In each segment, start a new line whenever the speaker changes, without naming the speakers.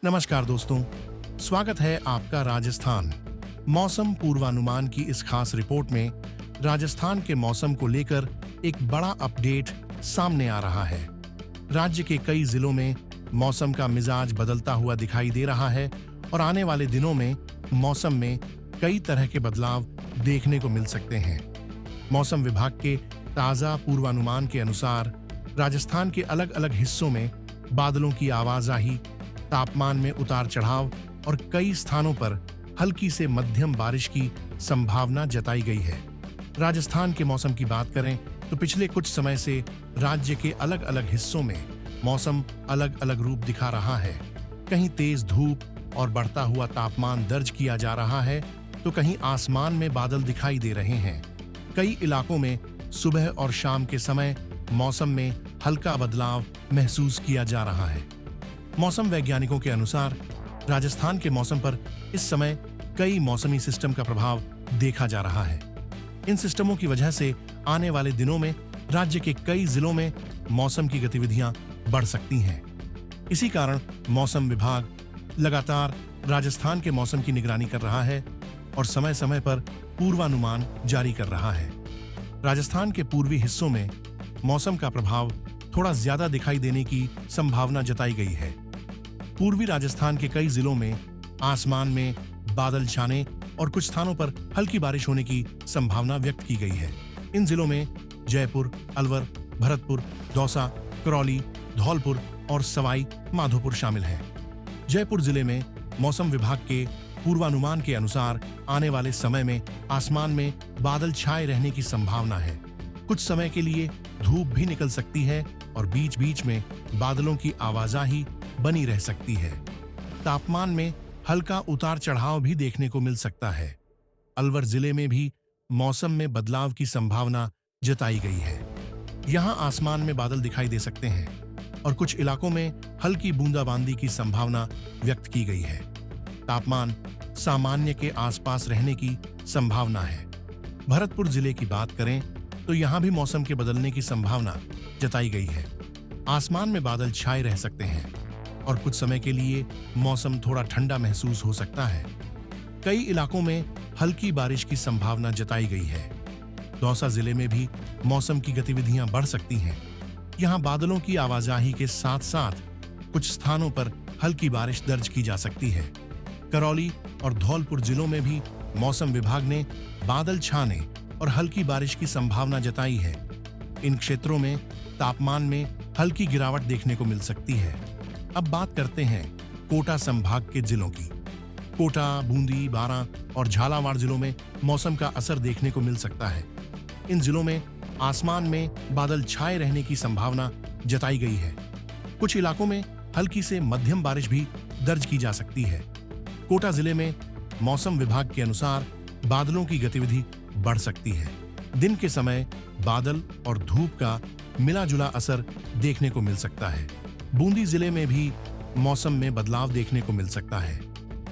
नमस्कार दोस्तों, स्वागत है आपका राजस्थान मौसम पूर्वानुमान की इस खास रिपोर्ट में। राजस्थान के मौसम को लेकर एक बड़ा अपडेट सामने आ रहा है। राज्य के कई जिलों में मौसम का मिजाज बदलता हुआ दिखाई दे रहा है और आने वाले दिनों में मौसम में कई तरह के बदलाव देखने को मिल सकते हैं। मौसम विभाग के ताज़ा पूर्वानुमान के अनुसार राजस्थान के अलग अलग हिस्सों में बादलों की आवाजाही, तापमान में उतार चढ़ाव और कई स्थानों पर हल्की से मध्यम बारिश की संभावना जताई गई है। राजस्थान के मौसम की बात करें तो पिछले कुछ समय से राज्य के अलग अलग हिस्सों में मौसम अलग अलग रूप दिखा रहा है। कहीं तेज धूप और बढ़ता हुआ तापमान दर्ज किया जा रहा है तो कहीं आसमान में बादल दिखाई दे रहे हैं। कई इलाकों में सुबह और शाम के समय मौसम में हल्का बदलाव महसूस किया जा रहा है। मौसम वैज्ञानिकों के अनुसार राजस्थान के मौसम पर इस समय कई मौसमी सिस्टम का प्रभाव देखा जा रहा है। इन सिस्टमों की वजह से आने वाले दिनों में राज्य के कई जिलों में मौसम की गतिविधियां बढ़ सकती हैं। इसी कारण मौसम विभाग लगातार राजस्थान के मौसम की निगरानी कर रहा है और समय समय पर पूर्वानुमान जारी कर रहा है। राजस्थान के पूर्वी हिस्सों में मौसम का प्रभाव थोड़ा ज्यादा दिखाई देने की संभावना जताई गई है। पूर्वी राजस्थान के कई जिलों में आसमान में बादल छाने और कुछ स्थानों पर हल्की बारिश होने की संभावना व्यक्त की गई है। इन जिलों में जयपुर, अलवर, भरतपुर, दौसा, करौली, धौलपुर और सवाई माधोपुर शामिल हैं। जयपुर जिले में मौसम विभाग के पूर्वानुमान के अनुसार आने वाले समय में आसमान में बादल छाए रहने की संभावना है। कुछ समय के लिए धूप भी निकल सकती है और बीच बीच में बादलों की आवाजाही बनी रह सकती है। तापमान में हल्का उतार चढ़ाव भी देखने को मिल सकता है। अलवर जिले में भी मौसम में बदलाव की संभावना जताई गई है। यहाँ आसमान में बादल दिखाई दे सकते हैं और कुछ इलाकों में हल्की बूंदाबांदी की संभावना व्यक्त की गई है। तापमान सामान्य के आसपास रहने की संभावना है। भरतपुर जिले की बात करें तो यहाँ भी मौसम के बदलने की संभावना जताई गई है। आसमान में बादल छाए रह सकते हैं और कुछ समय के लिए मौसम थोड़ा ठंडा महसूस हो सकता है। कई इलाकों में हल्की बारिश की संभावना जताई गई है। दौसा जिले में भी मौसम की गतिविधियां बढ़ सकती हैं। यहाँ बादलों की आवाजाही के साथ साथ कुछ स्थानों पर हल्की बारिश दर्ज की जा सकती है। करौली और धौलपुर जिलों में भी मौसम विभाग ने बादल छाने और हल्की बारिश की संभावना जताई है। इन क्षेत्रों में तापमान में हल्की गिरावट देखने को मिल सकती है। अब बात करते हैं कोटा संभाग के जिलों की। कोटा, बूंदी, बारां और झालावाड़ जिलों में मौसम का असर देखने को मिल सकता है। इन जिलों में आसमान में बादल छाए रहने की संभावना जताई गई है। कुछ इलाकों में हल्की से मध्यम बारिश भी दर्ज की जा सकती है। कोटा जिले में मौसम विभाग के अनुसार बादलों की गतिविधि बढ़ सकती है। दिन के समय बादल और धूप का मिला जुला असर देखने को मिल सकता है। बूंदी जिले में भी मौसम में बदलाव देखने को मिल सकता है।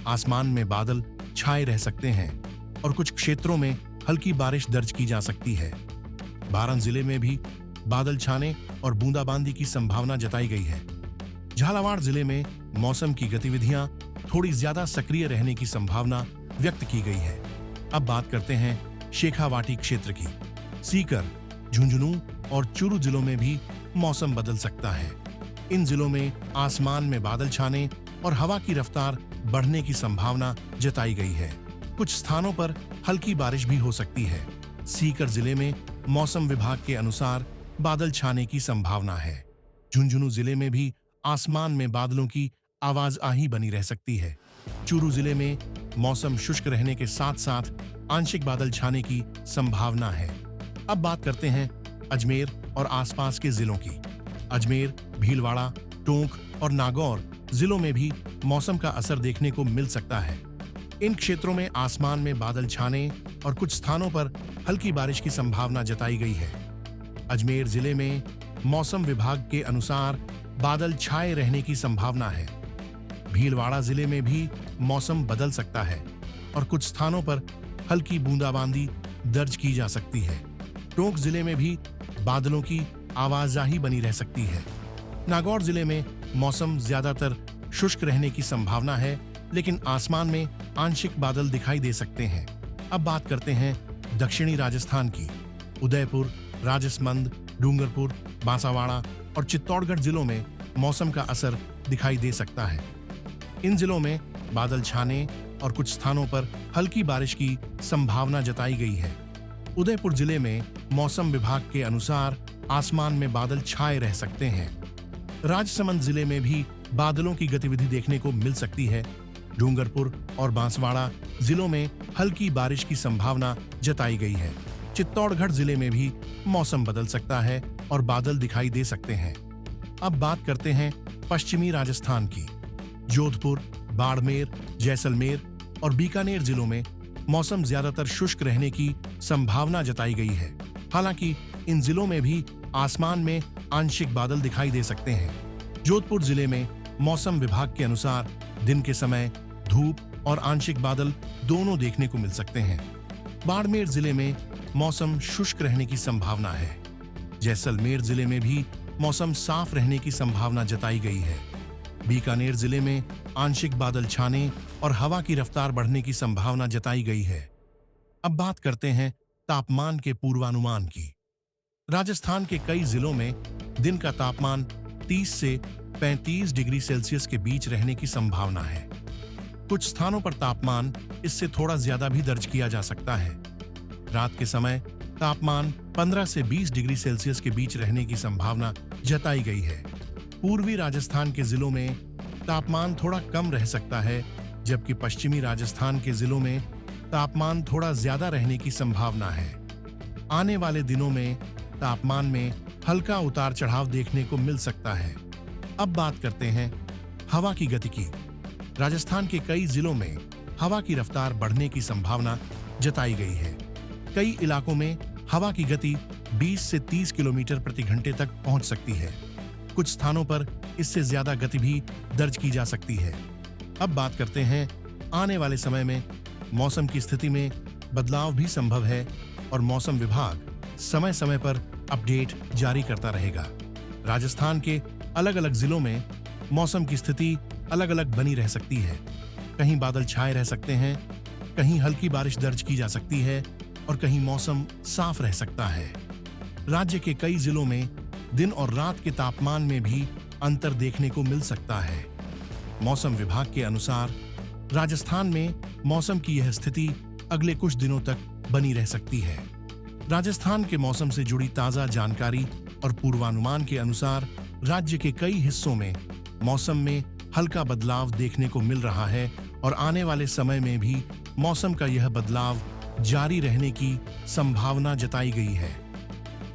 आसमान में बादल छाए रह सकते हैं और कुछ क्षेत्रों में हल्की बारिश दर्ज की जा सकती है। बारां जिले में भी बादल छाने और बूंदाबांदी की संभावना जताई गई है। झालावाड़ जिले में मौसम की गतिविधियां थोड़ी ज्यादा सक्रिय रहने की संभावना व्यक्त की गई है। अब बात करते हैं शेखावाटी क्षेत्र की। सीकर, झुंझुनू और चूरू जिलों में भी मौसम बदल सकता है। इन जिलों में आसमान में बादल छाने और हवा की रफ्तार बढ़ने की संभावना जताई गई है। कुछ स्थानों पर हल्की बारिश भी हो सकती है। सीकर जिले में मौसम विभाग के अनुसार बादल छाने की संभावना है। झुंझुनू जिले में भी आसमान में बादलों की आवाजाही बनी रह सकती है। चूरू जिले में मौसम शुष्क रहने के साथ साथ आंशिक बादल छाने की संभावना है। अब बात करते हैं अजमेर और आसपास के जिलों की। अजमेर, भीलवाड़ा, टोंक और नागौर जिलों में भी मौसम का असर देखने को मिल सकता है। इन क्षेत्रों में आसमान में बादल छाने और कुछ स्थानों पर हल्की बारिश की संभावना जताई गई है। अजमेर जिले में मौसम विभाग के अनुसार बादल छाए रहने की संभावना है। भीलवाड़ा जिले में भी मौसम बदल सकता है और कुछ स्थानों पर हल्की बूंदाबांदी दर्ज की जा सकती है। टोंक जिले में भी बादलों की आवाजाही बनी रह सकती है। नागौर जिले में मौसम ज्यादातर शुष्क रहने की संभावना है, लेकिन आसमान में आंशिक बादल दिखाई दे सकते हैं। अब बात करते हैं दक्षिणी राजस्थान की। उदयपुर, राजसमंद, डूंगरपुर, बांसावाड़ा और चित्तौड़गढ़ जिलों में मौसम का असर दिखाई दे सकता है। इन जिलों में बादल छाने और कुछ स्थानों पर हल्की बारिश की संभावना जताई गई है। उदयपुर जिले में मौसम विभाग के अनुसार आसमान में बादल छाए रह सकते हैं। राजसमंद जिले में भी बादलों की गतिविधि देखने को मिल सकती है। डूंगरपुर और बांसवाड़ा जिलों में हल्की बारिश की संभावना जताई गई है। चित्तौड़गढ़ जिले में भी मौसम बदल सकता है और बादल दिखाई दे सकते हैं। अब बात करते हैं पश्चिमी राजस्थान की। जोधपुर, बाड़मेर, जैसलमेर और बीकानेर जिलों में मौसम ज्यादातर शुष्क रहने की संभावना जताई गई है। हालांकि इन जिलों में भी आसमान में आंशिक बादल दिखाई दे सकते हैं। जोधपुर जिले में मौसम विभाग के अनुसार दिन के समय धूप और आंशिक बादल दोनों देखने को मिल सकते हैं। बाड़मेर जिले में मौसम शुष्क रहने की संभावना है। जैसलमेर जिले में भी मौसम साफ रहने की संभावना जताई गई है। बीकानेर जिले में आंशिक बादल छाने और हवा की रफ्तार बढ़ने की संभावना जताई गई है। अब बात करते हैं तापमान के पूर्वानुमान की। राजस्थान के कई जिलों में दिन का तापमान 30 से 35 डिग्री सेल्सियस के बीच रहने की संभावना है। कुछ स्थानों पर तापमान इससे थोड़ा ज्यादा भी दर्ज किया जा सकता है। रात के समय तापमान 15 से 20 डिग्री सेल्सियस के बीच रहने की संभावना जताई गई है। पूर्वी राजस्थान के जिलों में तापमान थोड़ा कम रह सकता है, जबकि पश्चिमी राजस्थान के जिलों में तापमान थोड़ा ज्यादा रहने की संभावना है। आने वाले दिनों में तापमान में हल्का उतार चढ़ाव देखने को मिल सकता है। अब बात करते हैं हवा की गति की। राजस्थान के कई जिलों में हवा की रफ्तार बढ़ने की संभावना जताई गई है। कई इलाकों में हवा की गति 20 से 30 किलोमीटर प्रति घंटे तक पहुंच सकती है। कुछ स्थानों पर इससे ज्यादा गति भी दर्ज की जा सकती है। अब बात करते हैं आने वाले समय में मौसम की स्थिति में बदलाव भी संभव है और मौसम विभाग समय समय पर अपडेट जारी करता रहेगा। राजस्थान के अलग अलग जिलों में मौसम की स्थिति अलग अलग बनी रह सकती है। कहीं बादल छाए रह सकते हैं, कहीं हल्की बारिश दर्ज की जा सकती है और कहीं मौसम साफ रह सकता है। राज्य के कई जिलों में दिन और रात के तापमान में भी अंतर देखने को मिल सकता है। मौसम विभाग के अनुसार राजस्थान में मौसम की यह स्थिति अगले कुछ दिनों तक बनी रह सकती है। राजस्थान के मौसम से जुड़ी ताजा जानकारी और पूर्वानुमान के अनुसार राज्य के कई हिस्सों में मौसम में हल्का बदलाव देखने को मिल रहा है और आने वाले समय में भी मौसम का यह बदलाव जारी रहने की संभावना जताई गई है।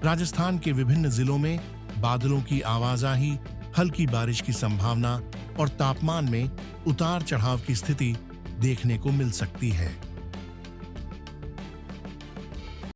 राजस्थान के विभिन्न जिलों में बादलों की आवाजाही, हल्की बारिश की संभावना और तापमान में उतार चढ़ाव की स्थिति देखने को मिल सकती है।